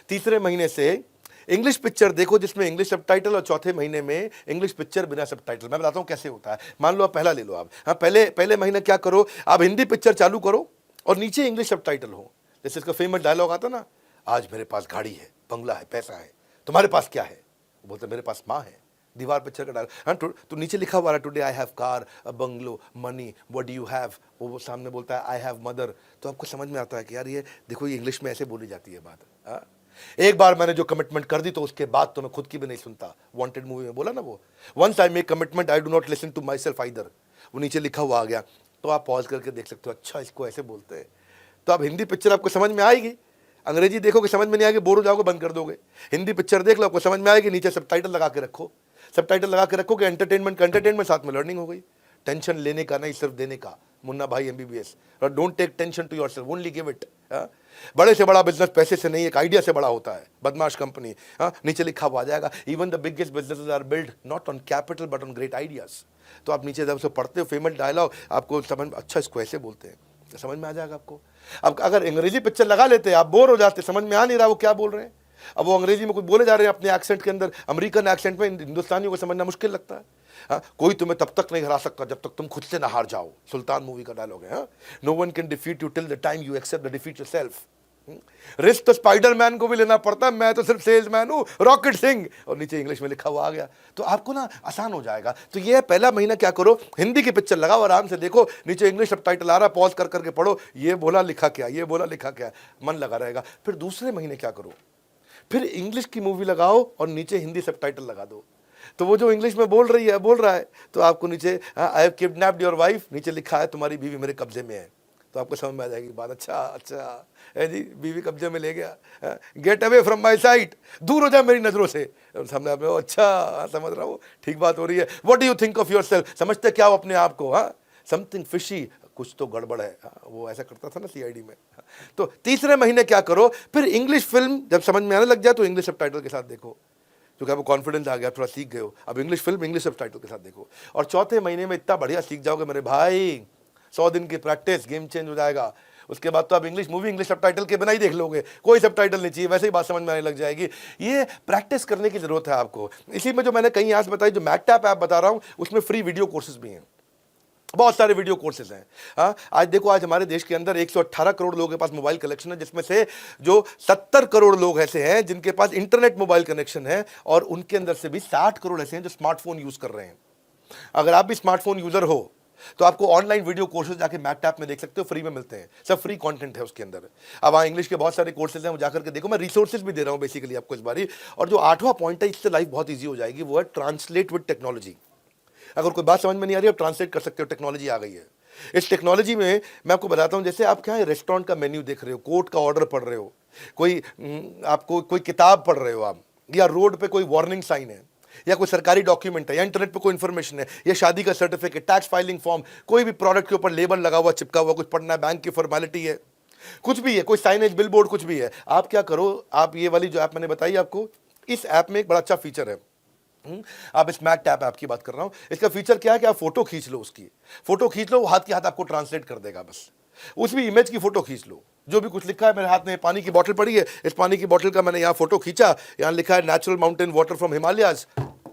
तीसरे महीने से इंग्लिश पिक्चर देखो जिसमें इंग्लिश सबटाइटल, और चौथे महीने में इंग्लिश पिक्चर बिना सबटाइटल। मैं बताता हूं कैसे होता है। मान लो आप पहला ले लो आप, हाँ, पहले महीना क्या करो, आप हिंदी पिक्चर चालू करो और नीचे इंग्लिश सबटाइटल हो। जैसे इसका फेमस डायलॉग आता ना, आज मेरे पास गाड़ी है, बंगला है, पैसा है, तुम्हारे पास क्या है? वो बोलते मेरे पास माँ है। दीवार पिक्चर का डायलॉग, हाँ, तो नीचे लिखा हुआ है today I have car, a bungalow, money, what do you have? वो सामने बोलता है आई हैव मदर। तो आपको समझ में आता है कि यार ये देखो, ये इंग्लिश में ऐसे बोली जाती है बात। हाँ? एक बार मैंने जो कमिटमेंट कर दी तो उसके बाद तो मैं खुद की भी नहीं सुनता। वांटेड मूवी में बोला ना वो, once I make commitment I do not listen to myself either. वो नीचे लिखा हुआ आ गया, तो आप पॉज करके देख सकते हो, अच्छा इसको ऐसे बोलते हैं। तो अब हिंदी पिक्चर आपको समझ में आएगी, अंग्रेजी देखोगे समझ में नहीं आएगी, बोर हो जाओगे, बंद कर दोगे। हिंदी पिक्चर देख लो, आपको समझ में आएगी, नीचे सबटाइटल लगा के रखो। सबटाइटल लगा के रखोगे, एंटरटेनमेंट का एंटरटेनमेंट, साथ में लर्निंग हो गई। टेंशन लेने का नहीं, सिर्फ देने का। मुन्ना भाई MBBS। और don't take tension to yourself, only give it. बड़े से बड़ा बिजनेस पैसे से नहीं, एक आइडिया से बड़ा होता है। बदमाश कंपनी, नीचे लिखा हुआ आ जाएगा, even the biggest businesses are build not on capital but on great ideas. तो आप नीचे जब से पढ़ते हो फेमस डायलॉग, आपको समझ, अच्छा इसको ऐसे बोलते हैं, तो समझ में आ जाएगा आपको। अब अगर अंग्रेजी पिक्चर लगा लेते, आप बोर हो जाते, समझ में आ नहीं रहा वो क्या बोल रहे हैं। अब वो अंग्रेजी में कुछ बोले जा रहे हैं अपने एक्सेंट के अंदर, अमेरिकन एक्सेंट में, हिंदुस्तानियों को समझना मुश्किल लगता है। कोई तुम्हें तब तक नहीं हरा सकता जब तक तुम खुद से ना हार जाओ, सुल्तान मूवी का डायलॉग है। No one can defeat you till the time you accept the defeat yourself. Risk तो स्पाइडरमैन को भी लेना पड़ता है, मैं तो सिर्फ सेल्समैन हूं, रॉकेट सिंह। और नीचे इंग्लिश में लिखा हुआ आ गया, तो आपको ना आसान हो जाएगा। तो ये पहला महीना क्या करो, हिंदी की पिक्चर लगाओ, आराम से देखो, नीचे इंग्लिश सबटाइटल आ रहा है, पॉज कर करके पढ़ो, ये बोला लिखा क्या, ये बोला लिखा क्या, मन लगा रहेगा। फिर दूसरे महीने क्या करो, फिर इंग्लिश की मूवी लगाओ और नीचे हिंदी सबटाइटल लगा दो। तो वो जो इंग्लिश में बोल रहा है, तो आपको नीचे I have kidnapped your wife, नीचे लिखा है तुम्हारी बीवी मेरे कब्जे में है। तो आपको समझ में आ जाएगी बात, अच्छा है जी, बीवी कब्जे में ले गया, get away from my site, दूर हो जा मेरी नजरों से। सामने आप, अच्छा समझ रहा हूँ, ठीक बात हो रही है। What do you think of yourself, समझते क्या हो अपने आप को? समथिंग फिशी, कुछ तो गड़बड़ है। वो ऐसा करता था ना CID में। तो तीसरे महीने क्या करो, फिर इंग्लिश फिल्म जब समझ में आने लग जाए तो इंग्लिश सबटाइटल के साथ देखो, क्योंकि आपको कॉन्फिडेंस आ गया, थोड़ा सीख गए हो। अब इंग्लिश फिल्म इंग्लिश सबटाइटल के साथ देखो, और चौथे महीने में इतना बढ़िया सीख जाओगे मेरे भाई, 100 दिन की प्रैक्टिस, गेम चेंज हो जाएगा। उसके बाद तो आप इंग्लिश मूवी इंग्लिश सबटाइटल के बिना ही देख लोगे, कोई सबटाइटल नहीं चाहिए, वैसे ही बात समझ में आने लग जाएगी। ये प्रैक्टिस करने की जरूरत है आपको। इसी में जो मैंने कई ऐप्स बताई, जो मैकटैप ऐप बता रहा हूँ, उसमें फ्री वीडियो कोर्सेज भी हैं, बहुत सारे वीडियो कोर्सेज हैं। आज देखो, आज हमारे देश के अंदर 118 करोड़ लोगों के पास मोबाइल कनेक्शन है, जिसमें से जो 70 करोड़ लोग ऐसे हैं जिनके पास इंटरनेट मोबाइल कनेक्शन है, और उनके अंदर से भी 60 करोड़ ऐसे हैं जो स्मार्टफोन यूज कर रहे हैं। अगर आप भी स्मार्टफोन यूजर हो तो आपको ऑनलाइन वीडियो कोर्सेज जाके मैकटैप में देख सकते हो, फ्री में मिलते हैं, सब फ्री कंटेंट है उसके अंदर। अब वहाँ इंग्लिश के बहुत सारे कोर्सेज हैं, वो जाकर के देखो। मैं रिसोर्सेज भी दे रहा हूँ बेसिकली आपको इस बारी। और जो 8वां पॉइंट है, इससे लाइफ बहुत ईजी हो जाएगी, वो है ट्रांसलेट विद टेक्नोलॉजी। अगर कोई बात समझ में नहीं आ रही, आप ट्रांसलेट कर सकते हो, टेक्नोलॉजी आ गई है। इस टेक्नोलॉजी में मैं आपको बताता हूँ, जैसे आप क्या है, रेस्टोरेंट का मेन्यू देख रहे हो, कोर्ट का ऑर्डर पढ़ रहे हो, कोई आपको कोई किताब पढ़ रहे हो आप, या रोड पे कोई वार्निंग साइन है, या कोई सरकारी डॉक्यूमेंट है, या इंटरनेट पे कोई इन्फॉर्मेशन है, या शादी का सर्टिफिकेट, टैक्स फाइलिंग फॉर्म, कोई भी प्रोडक्ट के ऊपर लेबल लगा हुआ, चिपका हुआ, कुछ पढ़ना है, बैंक की फॉर्मेलिटी है, कुछ भी है, कोई साइनेज, बिल बोर्ड, कुछ भी है। आप क्या करो, आप ये वाली जो ऐप मैंने बताई आपको, इस ऐप में एक बड़ा अच्छा फीचर है। आप इस मैकटैप ऐप की बात कर रहा हूं। इसका फीचर क्या है कि आप फोटो खींच लो, उसकी फोटो खींच लो, हाथ के हाथ आपको ट्रांसलेट कर देगा। बस उस भी इमेज की फोटो खींच लो, जो भी कुछ लिखा है। मेरे हाथ में पानी की बोतल पड़ी है, इस पानी की बोतल का मैंने यहाँ फोटो खींचा, यहाँ लिखा है natural mountain water from Himalayas,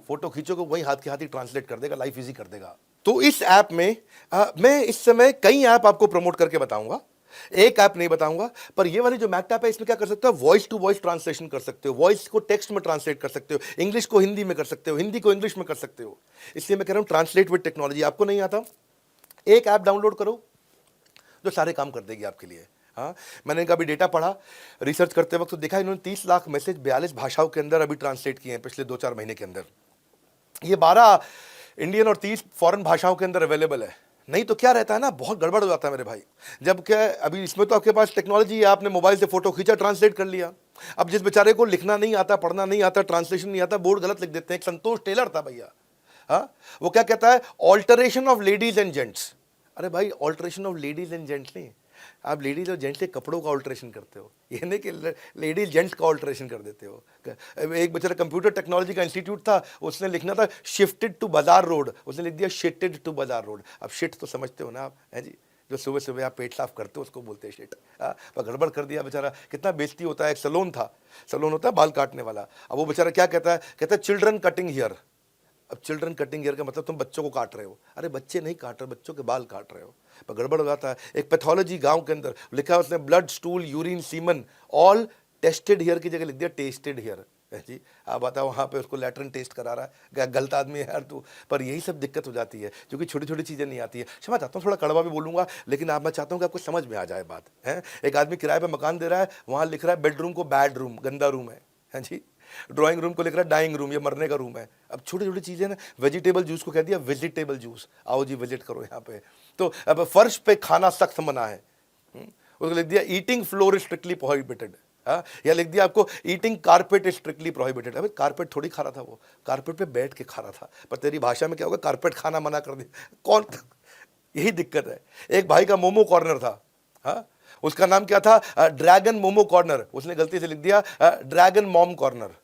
photo खींचोगे वही हाथ के हाथ ही ट्रांसलेट कर देगा, लाइफ इजी कर देगा। तो इस ऐप में मैं इस समय कई ऐप आपको प्रमोट करके बताऊंगा, एक ऐप नहीं बताऊंगा, पर ये वाली जो मैकटैप है इसमें क्या कर सकते हो, वॉइस टू वॉइस ट्रांसलेशन कर सकते हो, वॉइस को टेक्स्ट में ट्रांसलेट कर सकते हो, इंग्लिश को हिंदी में कर सकते हो, हिंदी को इंग्लिश में कर सकते हो। इसलिए मैं कह रहा हूं ट्रांसलेट विद टेक्नोलॉजी। आपको नहीं आता, एक ऐप डाउनलोड करो जो सारे काम कर देगी आपके लिए। हाँ, मैंने इनका भी डेटा पढ़ा रिसर्च करते वक्त, तो देखा इन्होंने 30 लाख मैसेज 42 भाषाओं के अंदर अभी ट्रांसलेट किए हैं पिछले 2-4 महीने के अंदर। ये 12 इंडियन और 30 फॉरेन भाषाओं के अंदर अवेलेबल है। नहीं तो क्या रहता है ना, बहुत गड़बड़ हो जाता है मेरे भाई। जब क्या अभी इसमें तो आपके पास टेक्नोलॉजी है, आपने मोबाइल से फोटो खींचा, ट्रांसलेट कर लिया। अब जिस बेचारे को लिखना नहीं आता, पढ़ना नहीं आता, ट्रांसलेशन नहीं आता, बोर्ड गलत लिख देते हैं। एक संतोष टेलर था भैया, हाँ, वो क्या कहता है, alteration of ladies and gents. अरे भाई, alteration of ladies and gents नहीं, आप लेडीज और जेंट्स के कपड़ों का ऑल्टरेशन करते हो, ये नहीं कि लेडीज जेंट्स का ऑल्टरेशन कर देते हो। एक बेचारा कंप्यूटर टेक्नोलॉजी का इंस्टीट्यूट था, उसने लिखना था शिफ्टेड टू बाजार रोड, उसने लिख दिया शिटेड टू बाजार रोड। अब शिट तो समझते हो ना आप, है जी, जो सुबह सुबह आप पेट साफ करते हो उसको बोलते हैं शिट। पर गड़बड़ कर दिया बेचारा, कितना बेइज्जती होता है। एक सैलून था, सैलून होता है बाल काटने वाला, अब वो बेचारा क्या कहता है, कहता है चिल्ड्रन कटिंग हियर। अब चिल्ड्रन कटिंग ईयर का मतलब तुम बच्चों को काट रहे हो। अरे बच्चे नहीं काट रहे, बच्चों के बाल काट रहे हो, पर गड़बड़ हो जाता है। एक पैथोलॉजी गांव के अंदर लिखा है उसने, blood, stool, urine, semen all tested here की जगह लिख दिया टेस्टेड हियर। जी, आप बताओ, वहाँ पे उसको लैट्रिन टेस्ट करा रहा है, गलत आदमी है यार तू। पर यही सब दिक्कत हो जाती है, क्योंकि छोटी छोटी चीज़ें नहीं आती है। क्षमा चाहता हूँ, थोड़ा कड़वा भी बोलूँगा, लेकिन आप, मैं चाहता हूँ कि आपको समझ में आ जाए बात है। एक आदमी किराए पर मकान दे रहा है, वहाँ लिख रहा है बेडरूम को बैड रूम, गंदा रूम है जी। ड्राइंग रूम को लिख रहा है डाइंग रूम, ये मरने का रूम है। अब छोटी छोटी चीज़ें ना, वेजिटेबल जूस को कह दिया वेजिटेबल जूस, आओ जी विजिट करो यहाँ पे। तो अब फर्श पे खाना सख्त मना है, उसको लिख दिया eating floor is strictly prohibited, या लिख दिया आपको eating carpet is strictly prohibited. अबे कारपेट थोड़ी खा रहा था, वो कारपेट पे बैठ के खा रहा था, पर तेरी भाषा में क्या होगा, कारपेट खाना मना कर दिया कौन। यही दिक्कत है। एक भाई का मोमो कॉर्नर था, हाँ, उसका नाम क्या था, ड्रैगन मोमो कॉर्नर, उसने गलती से लिख दिया ड्रैगन मॉम कॉर्नर।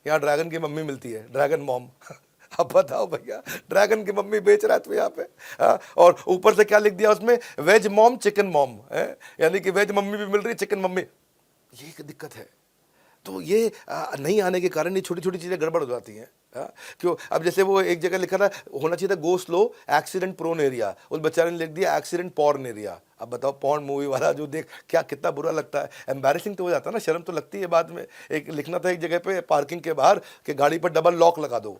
यहाँ ड्रैगन की मम्मी मिलती है, ड्रैगन मॉम। अब बताओ भैया, ड्रैगन की मम्मी बेच रहा है तो यहाँ पे, हाँ, और ऊपर से क्या लिख दिया उसमें, वेज मॉम चिकन मॉम, यानी कि वेज मम्मी भी मिल रही, चिकन मम्मी। ये एक दिक्कत है। तो ये नहीं आने के कारण ये छोटी छोटी चीज़ें गड़बड़ हो जाती हैं। क्यों, अब जैसे वो एक जगह लिखा था, होना चाहिए था go slow accident prone area, उस बेचारे ने लिख दिया एक्सीडेंट पॉर्न एरिया। अब बताओ, पॉर्न मूवी वाला जो देख, क्या कितना बुरा लगता है, एम्बैरेसिंग तो हो जाता है ना, शर्म तो लगती है बाद में। एक लिखना था एक जगह पे पार्किंग के बाहर कि गाड़ी पर डबल लॉक लगा दो,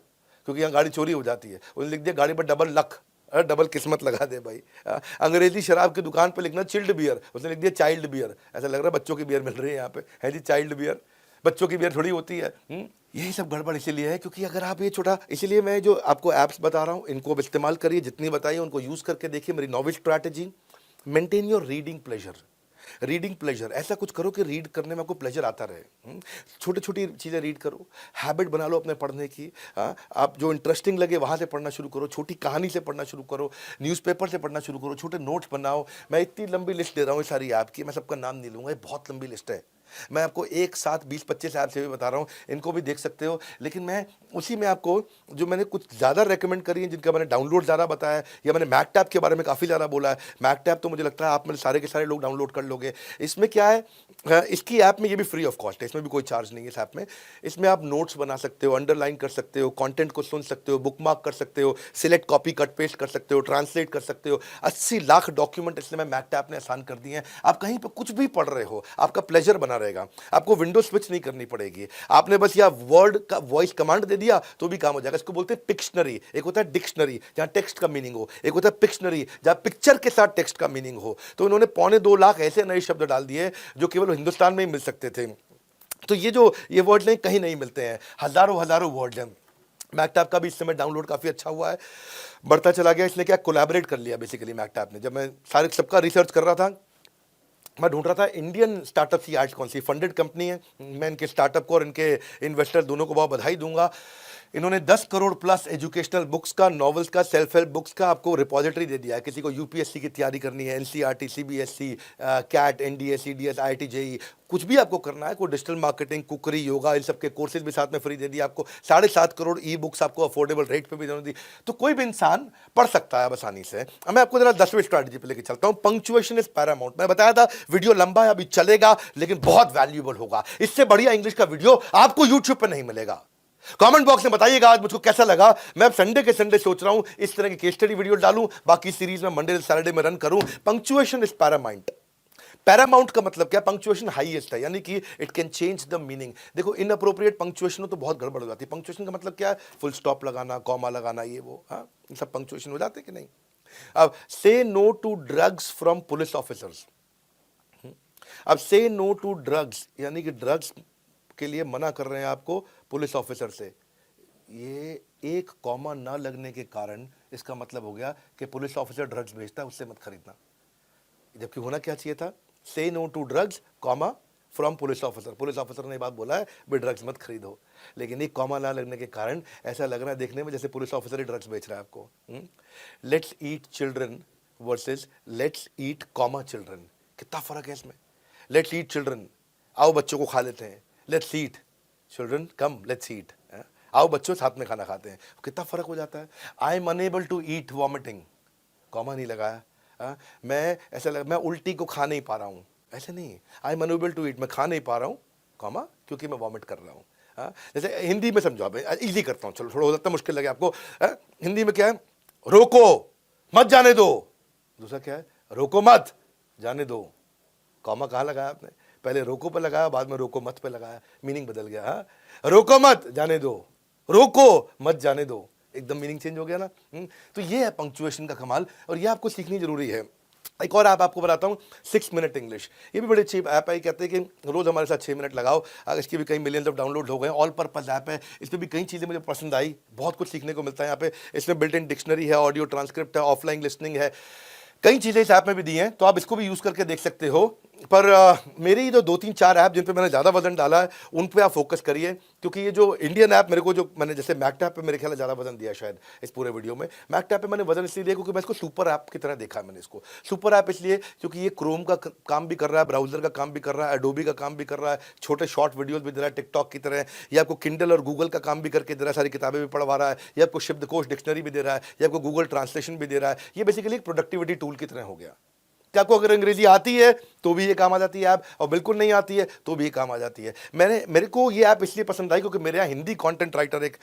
क्योंकि यहाँ गाड़ी चोरी हो जाती है। उसने लिख दिया गाड़ी पर डबल लक, डबल किस्मत लगा दे भाई। अंग्रेजी शराब की दुकान पे लिखना चिल्ड बियर, उसने लिख दिया चाइल्ड बियर। ऐसा लग रहा है बच्चों की बियर मिल रही है यहाँ पे, है जी, चाइल्ड बियर, बच्चों की बियर थोड़ी होती है। यही सब गड़बड़ इसीलिए है क्योंकि अगर आप ये छोटा, इसीलिए मैं जो आपको ऐप्स बता रहा हूँ इनको इस्तेमाल करिए, जितनी बताइए उनको यूज़ करके देखिए। मेरी novel strategy, maintain your reading pleasure. Reading pleasure, ऐसा कुछ करो कि रीड करने में आपको प्लेजर आता रहे। छोटी छोटी चीज़ें रीड करो, हैबिट बना लो अपने पढ़ने की। आप जो इंटरेस्टिंग लगे वहाँ से पढ़ना शुरू करो, छोटी कहानी से पढ़ना शुरू करो, न्यूज़पेपर से पढ़ना शुरू करो, छोटे नोट्स बनाओ। मैं इतनी लंबी लिस्ट दे रहा हूँ सारी ऐप की, मैं सबका नाम नहीं लूँगा, ये बहुत लंबी लिस्ट है। मैं आपको एक साथ 20-25 ऐप से भी बता रहा हूँ, इनको भी देख सकते हो। लेकिन मैं उसी में आपको जो मैंने कुछ ज़्यादा रेकमेंड करी है, जिनका मैंने डाउनलोड ज़्यादा बताया, या मैंने मैकटैप के बारे में काफ़ी ज़्यादा बोला है। मैकटैप तो मुझे लगता है आप में सारे के सारे लोग डाउनलोड कर लोगे। इसमें क्या है, इसकी ऐप में ये भी फ्री ऑफ कॉस्ट है, इसमें भी कोई चार्ज नहीं है इस ऐप में। इसमें आप नोट्स बना सकते हो, अंडरलाइन कर सकते हो, कंटेंट को सुन सकते हो, बुकमार्क कर सकते हो, सिलेक्ट कॉपी कट पेस्ट कर सकते हो, ट्रांसलेट कर सकते हो। 80 लाख डॉक्यूमेंट इसलिए मैं मैकटैप ने आसान कर दिए हैं। आप कहीं पर कुछ भी पढ़ रहे हो, आपका प्लेजर बना रहेगा, आपको विंडो स्विच नहीं करनी पड़ेगी। आपने बस या वर्ड का वॉइस कमांड दे दिया तो भी काम हो जाएगा। इसको बोलते हैं पिक्शनरी। एक होता है डिक्शनरी जहां टेक्स्ट का मीनिंग हो, एक होता है पिक्शनरी जहां पिक्चर के साथ टेक्स्ट का मीनिंग हो। तो इन्होंने 2.25 लाख ऐसे नए शब्द डाल दिए जो केवल हिंदुस्तान में ही मिल सकते थे। तो ये वर्ड नहीं, कहीं नहीं मिलते हैं, हजारों वर्ड हैं। मैकटैप का भी इस समय डाउनलोड काफ़ी अच्छा हुआ है, बढ़ता चला गया। इसने क्या कोलैबोरेट कर लिया बेसिकली मैकटैप ने। जब मैं सारे सबका रिसर्च कर रहा था, मैं ढूंढ रहा था इंडियन स्टार्टअप की आज कौन सी फंडेड कंपनी है। मैं इनके स्टार्टअप को और इनके इन्वेस्टर दोनों को बहुत बधाई दूंगा। इन्होंने 10 करोड़ प्लस एजुकेशनल बुक्स का, नॉवेल्स का, सेल्फ हेल्प बुक्स का आपको रिपोजिटरी दे दिया है। किसी को यूपीएससी की तैयारी करनी है, NCERT, CBSE, CAT, NDA, CDS, IIT, JEE, कुछ भी आपको करना है, कोई डिजिटल मार्केटिंग, कुकरी, योगा, इन सब के कोर्सेज भी साथ में फ्री दे दिया आपको। 7.5 करोड़ ई बुक्स आपको अफोर्डेबल रेट पे भी दोनों दी। तो कोई भी इंसान पढ़ सकता है आसानी से। मैं आपको जरा 10वीं स्ट्रैटेजी पे लेके चलता हूँ। Punctuation is Paramount. मैं बताया था वीडियो लंबा है, अभी चलेगा, लेकिन बहुत वैल्यूएबल होगा। इससे बढ़िया इंग्लिश का वीडियो आपको यूट्यूब पर नहीं मिलेगा। कमेंट बॉक्स में बताइएगा आज मुझको कैसा लगा। मैं अब संडे के संडे सोच रहा हूं इस तरह की केस स्टडी वीडियो डालूं, बाकी सीरीज में मंडे से सैटरडे में रन करूं। Punctuation is Paramount. पैरामाउंट का मतलब क्या? पंक्चुएशन हाईएस्ट है, यानी कि it can change the meaning. देखो इनअप्रोप्रिएट पंक्चुएशन हो तो बहुत गड़बड़ हो जाती है। पंक्चुएशन का मतलब क्या है? फुल स्टॉप लगाना, कॉमा लगाना, ये वो, हाँ, ये सब पंक्चुएशन हो जाते कि नहीं। अब से no to drugs from police officers. अब से नो टू ड्रग्स यानी कि ड्रग्स के लिए मना कर रहे हैं आपको पुलिस ऑफिसर से। ये एक कॉमा ना लगने के कारण इसका मतलब हो गया कि पुलिस ऑफिसर ड्रग्स बेचता है, उससे मत खरीदना। जबकि होना क्या चाहिए था? से no to drugs, comma, from police officer. Police officer ने बात बोला है भाई ड्रग्स मत खरीदो, लेकिन एक कॉमा ना लगने के कारण ऐसा लग रहा है देखने में जैसे पुलिस ऑफिसर ही ड्रग्स बेच रहा है आपको। Let's eat children versus let's eat comma children. कितना फर्क है इसमें। लेट्स ईट चिल्ड्रन, आओ बच्चों को खा लेते हैं। Let's eat children, come let's eat, आओ बच्चों साथ में खाना खाते हैं। कितना फर्क हो जाता है। I am unable to eat vomiting, comma नहीं लगाया। मैं ऐसा लगा मैं उल्टी को खा नहीं पा रहा हूँ, ऐसे नहीं। I am unable to eat, मैं खा नहीं पा रहा हूँ, कॉमा, क्योंकि मैं वॉमिट कर रहा हूँ। जैसे हिंदी में समझो आप, इजी करता हूँ, चलो थोड़ा हो सकता है मुश्किल लगे आपको। हिंदी में क्या है? रोको मत जाने दो। दूसरा क्या है? रोको मत जाने दो। कॉमा कहाँ लगाया आपने? पहले रोको पे लगाया, बाद में रोको मत पे लगाया, मीनिंग बदल गया। हाँ, रोको मत जाने दो, रोको मत जाने दो, एकदम मीनिंग चेंज हो गया ना। तो ये है पंक्चुएशन का कमाल, और ये आपको सीखनी जरूरी है। एक और ऐप आपको बताता हूँ, 6 मिनट इंग्लिश। ये भी बड़ी अच्छी ऐप है। कहते हैं कि रोज हमारे साथ 6 मिनट लगाओ। इसकी भी कई मिलियंस ऑफ डाउनलोड हो गए। ऑल पर्पस ऐप है। इसमें भी कई चीज़ें मुझे पसंद आई, बहुत कुछ सीखने को मिलता है यहाँ पे। इसमें बिल्ट इन डिक्शनरी है, ऑडियो ट्रांसक्रिप्ट है, ऑफलाइन लिसनिंग है, कई चीज़ें इस ऐप में भी दी हैं, तो आप इसको भी यूज़ करके देख सकते हो। पर मेरी जो 2-3-4 ऐप जिन पे मैंने ज़्यादा वजन डाला है उन पे आप फोकस करिए, क्योंकि ये जो इंडियन ऐप मेरे को, जो मैंने जैसे मैकटैप पे मेरे ख्याल ज़्यादा वजन दिया शायद इस पूरे वीडियो में। मैकटैप पे मैंने वजन इसलिए दिया क्योंकि मैं इसको सुपर ऐप की तरह देखा है। मैंने इसको सुपर ऐप इसलिए क्योंकि ये क्रोम का काम भी कर रहा है, ब्राउजर का काम भी कर रहा है, एडोबी का काम भी कर रहा है, छोटे शॉर्ट वीडियोज़ भी दे रहा है टिकटॉक की तरह। ये आपको किंडल और गूगल का काम भी करके दे रहा है, सारी किताबें भी पढ़वा रहा है। ये आपको शब्दकोश डिक्शनरी भी दे रहा है, ये आपको गूगल ट्रांसलेशन भी दे रहा है। ये बेसिकली एक प्रोडक्टिविटी टूल की तरह हो गया कि आपको अगर अंग्रेजी आती है तो भी ये काम आ जाती है ऐप, और बिल्कुल नहीं आती है तो भी ये काम आ जाती है। मेरे को ये ऐप इसलिए पसंद आई क्योंकि मेरे यहाँ हिंदी कंटेंट राइटर एक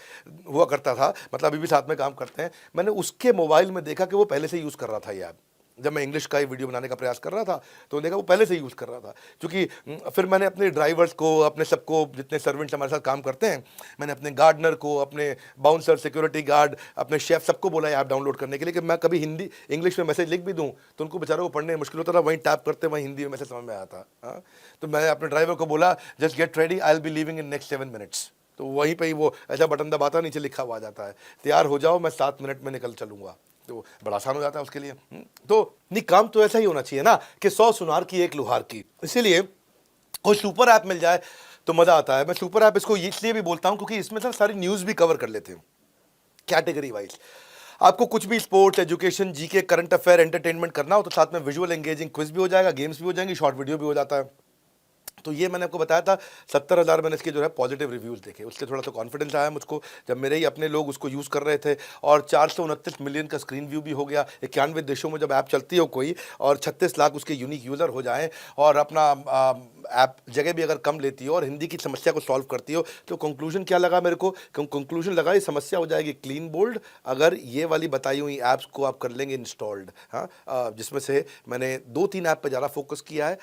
हुआ करता था, मतलब अभी भी साथ में काम करते हैं। मैंने उसके मोबाइल में देखा कि वो पहले से यूज़ कर रहा था ये ऐप। जब मैं इंग्लिश का ही वीडियो बनाने का प्रयास कर रहा था तो देखा वो पहले से यूज़ कर रहा था। क्योंकि फिर मैंने अपने ड्राइवर्स को, अपने सबको, जितने सर्वेंट्स हमारे साथ काम करते हैं, मैंने अपने गार्डनर को, अपने बाउंसर, सिक्योरिटी गार्ड, अपने शेफ, सबको बोला ऐप डाउनलोड करने के लिए कि मैं कभी हिंदी इंग्लिश में मैसेज लिख भी दूँ तो उनको बेचारों को पढ़ने में मुश्किल होता था, वहीं टैप करते वहीं हिंदी में मैसेज समझ में आता। हाँ, तो मैंने अपने ड्राइवर को बोला just get ready, I will be leaving in next 7 minutes. तो वहीं पर ही वो ऐसा बटन दबाता, नीचे लिखा हुआ आ जाता है, तैयार हो जाओ, मैं 7 मिनट में निकल चलूँगा। तो बड़ा आसान हो जाता है उसके लिए। तो नहीं, काम तो ऐसा ही होना चाहिए ना कि 100 सुनार की 1 लुहार की। इसीलिए कोई सुपर ऐप मिल जाए तो मज़ा आता है। मैं सुपर ऐप इसको इसलिए भी बोलता हूँ क्योंकि इसमें सर सारी न्यूज़ भी कवर कर लेते हैं कैटेगरी वाइज। आपको कुछ भी sports, education, GK, current affair, entertainment करना हो तो साथ में विजुअल एंगेजिंग क्विज भी हो जाएगा, गेम्स भी हो जाएंगी, शॉर्ट वीडियो भी हो जाता है। तो ये मैंने आपको बताया था 70,000 मैंने इसके जो है पॉजिटिव रिव्यूज़ देखे, उससे थोड़ा सा कॉन्फिडेंस आया मुझको जब मेरे ही अपने लोग उसको यूज़ कर रहे थे। और 429 मिलियन का स्क्रीन व्यू भी हो गया। 91 देशों में जब ऐप चलती हो कोई और 36 लाख उसके यूनिक यूज़र हो जाएं और अपना ऐप जगह भी अगर कम लेती हो और हिंदी की समस्या को सॉल्व करती हो, तो कंक्लूजन क्या लगा मेरे को? कंक्लूजन लगा ये समस्या हो जाएगी क्लीन बोल्ड अगर ये वाली बताई हुई ऐप्स को आप कर लेंगे इंस्टॉल्ड। हाँ, जिसमें से मैंने 2-3 ऐप पर ज़्यादा फोकस किया है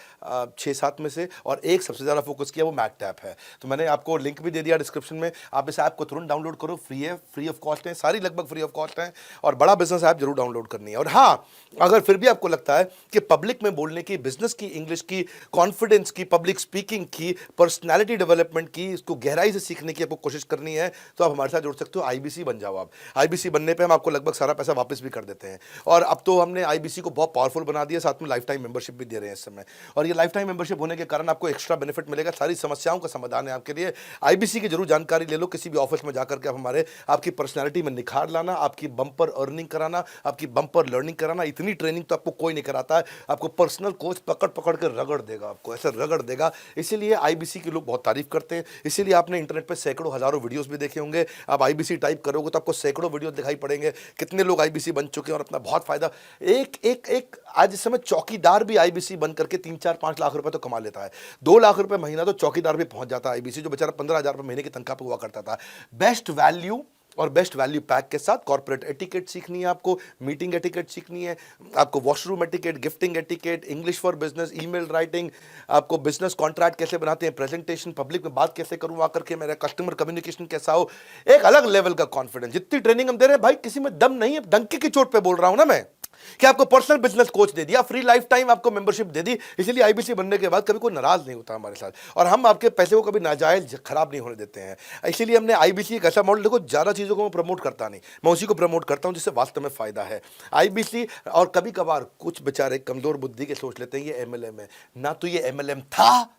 6-7 में से, और एक सबसे ज़्यादा फोकस किया वो मैकटैप है। तो मैंने आपको लिंक भी दे दिया डिस्क्रिप्शन में, आप इस ऐप को तुरंत डाउनलोड करो, फ्री है, फ्री ऑफ कॉस्ट है, सारी लगभग फ्री ऑफ कॉस्ट है, और बड़ा बिजनेस ऐप जरूर डाउनलोड करनी है। और हाँ, अगर फिर भी आपको लगता है कि पब्लिक में बोलने की, बिजनेस की, इंग्लिश की, कॉन्फिडेंस की, पब्लिक स्पीकिंग की, पर्सनैलिटी डेवलपमेंट की, इसको गहराई से सीखने की आपको कोशिश करनी है तो आप हमारे साथ जुड़ सकते हो। IBC बन जाओ आप। IBC बनने पे हम आपको लगभग सारा पैसा वापस भी कर देते हैं, और अब तो हमने IBC को बहुत पावरफुल बना दिया, साथ में लाइफ टाइम मेंबरशिप भी दे रहे हैं इस समय। और ये लाइफ टाइम मेंबरशिप होने के कारण आपको एक्स्ट्रा बेनिफिट मिलेगा, सारी समस्याओं का समाधान है आपके लिए। IBC की जरूर जानकारी ले लो, किसी भी ऑफिस में जाकर के आप हमारे आपकी पर्सनैलिटी में निखार लाना, आपकी बम्पर अर्निंग कराना, आपकी बम्पर लर्निंग कराना। इतनी ट्रेनिंग तो आपको कोई नहीं कराता है, आपको पर्सनल कोच पकड़ पकड़ के रगड़ देगा, आपको ऐसे रगड़ देगा। इसीलिए आईबीसी के लोग बहुत तारीफ करते हैं। इसीलिए आपने इंटरनेट पे सैकड़ों हजारों वीडियोस भी देखे होंगे। आप आईबीसी टाइप करोगे तो आपको सैकड़ों वीडियो दिखाई पड़ेंगे। कितने लोग आईबीसी बन चुके हैं और अपना बहुत फायदा, एक आज इस समय चौकीदार भी आईबीसी बन करके 3-4-5 लाख रुपए तो कमा लेता है। 2 लाख रुपए महीना तो चौकीदार भी पहुंच जाता है आईबीसी, जो बेचारा 15,000 रुपए महीने की तनख्वाह पे हुआ करता था। बेस्ट वैल्यू और बेस्ट वैल्यू पैक के साथ कॉर्पोरेट एटिकेट सीखनी है आपको, मीटिंग एटिकेट सीखनी है आपको, washroom etiquette, gifting etiquette, English for business, email writing, आपको बिजनेस कॉन्ट्रैक्ट कैसे बनाते हैं, प्रेजेंटेशन, पब्लिक में बात कैसे करूं आकर के, मेरा कस्टमर कम्युनिकेशन कैसा हो, एक अलग लेवल का कॉन्फिडेंस। जितनी ट्रेनिंग हम दे रहे हैं भाई, किसी में दम नहीं है, डंकी की चोट पे बोल रहा हूं ना मैं, कि आपको पर्सनल बिजनेस कोच दे दिया, फ्री लाइफ टाइम आपको मेंबरशिप दे दी। इसलिए आईबीसी बनने के बाद कभी कोई नाराज नहीं होता हमारे साथ, और हम आपके पैसे को कभी नाजायज खराब नहीं होने देते हैं। इसीलिए हमने आईबीसी एक ऐसा मॉडल, देखो ज़्यादा चीज़ों को मैं प्रमोट करता नहीं, मैं उसी को प्रमोट करता हूं जिससे वास्तव में फायदा है। आईबीसी, और कभी कभार कुछ बेचारे कमजोर बुद्धि के सोच लेते हैं ये एमएलएम है। ना तो ये एमएलएम था,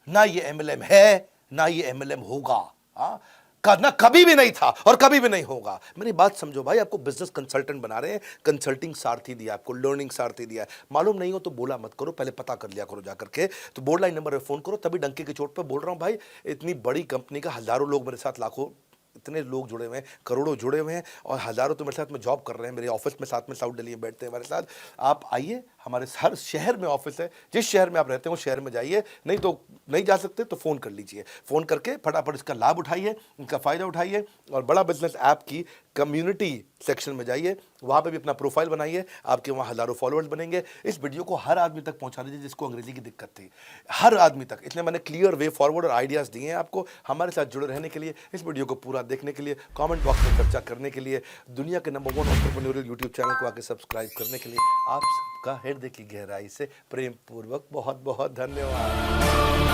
ना ये एमएलएम है, ना ये एमएलएम होगा। ना कभी भी नहीं था और कभी भी नहीं होगा। मेरी बात समझो भाई, आपको बिजनेस कंसल्टेंट बना रहे हैं, कंसल्टिंग सारथी दिया आपको, लर्निंग सारथी दिया है। मालूम नहीं हो तो बोला मत करो, पहले पता कर लिया करो जाकर के। तो बोर्ड लाइन नंबर पे फोन करो, तभी डंके की चोट पे बोल रहा हूं भाई। इतनी बड़ी कंपनी का हजारों लोग मेरे साथ, लाखों, इतने लोग जुड़े हुए हैं, करोड़ों जुड़े हुए हैं, और हजारों तो मेरे साथ में जॉब कर रहे हैं, मेरे ऑफिस में साथ में साउथ दिल्ली में बैठते हैं हमारे साथ। आप आइए, हमारे हर शहर में ऑफिस है, जिस शहर में आप रहते हो शहर में जाइए, नहीं तो नहीं जा सकते तो फ़ोन कर लीजिए, फ़ोन करके फटाफट इसका लाभ उठाइए, इनका फ़ायदा उठाइए, और बड़ा बिजनेस ऐप की कम्युनिटी सेक्शन में जाइए, वहाँ पे भी अपना प्रोफाइल बनाइए, आपके वहाँ हज़ारों फॉलोअर्स बनेंगे। इस वीडियो को हर आदमी तक पहुँचा दीजिए जिसको अंग्रेजी की दिक्कत थी, हर आदमी तक। इसलिए मैंने क्लियर वे फॉरवर्ड और आइडियाज़ दिए हैं आपको हमारे साथ जुड़े रहने के लिए, इस वीडियो को पूरा देखने के लिए, कमेंट बॉक्स में चर्चा करने के लिए, दुनिया के नंबर 1 एंटरप्रेन्योरियल यूट्यूब चैनल को आके सब्सक्राइब करने के लिए आप सबका हृदय की गहराई से प्रेम पूर्वक बहुत बहुत धन्यवाद।